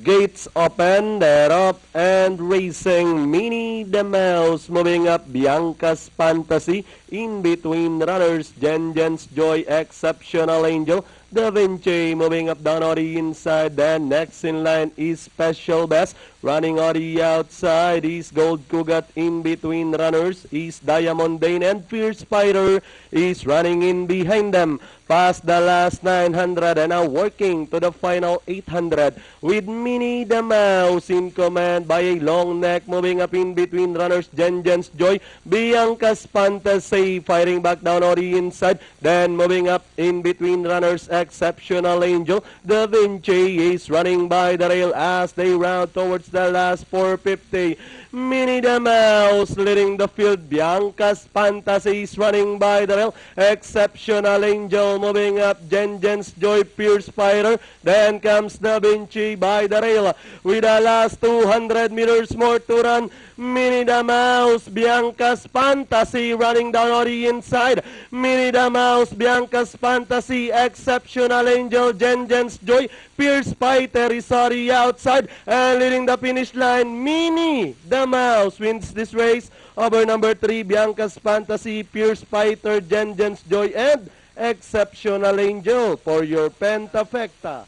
Gates open, they're up and racing. Minnie the Mouse moving up. Bianca's Fantasy in between runners. Jen's Joy, Exceptional Angel. Da Vinci moving up down on the inside. Then next in line is Special Best. Running on the outside is Gold Cougat in between runners. Is Diamond Dane and Fierce Spider is running in behind them. Past the last 900 and now working to the final 800 with Minnie the Mouse in command by a long neck moving up in between runners. Jen's Joy, Bianca's Fantasy firing back down on the inside. Then moving up in between runners, Exceptional Angel. Da Vinci is running by the rail as they round towards the last 450. Minnie the Mouse leading the field. Bianca's Fantasy is running by the rail. Exceptional Angel moving up. Jen's Joy, Fierce Spider. Then comes Da Vinci by the rail. With the last 200 meters more to run. Minnie the Mouse, Bianca's Fantasy running down on the inside. Minnie the Mouse, Bianca's Fantasy, Exceptional Angel, Jen's Joy, Fierce Spider is on the outside and leading the finish line. Minnie the Mouse wins this race over number 3, Bianca's Fantasy, Fierce Spider, Jen's Joy, and Exceptional Angel for your Pentafecta.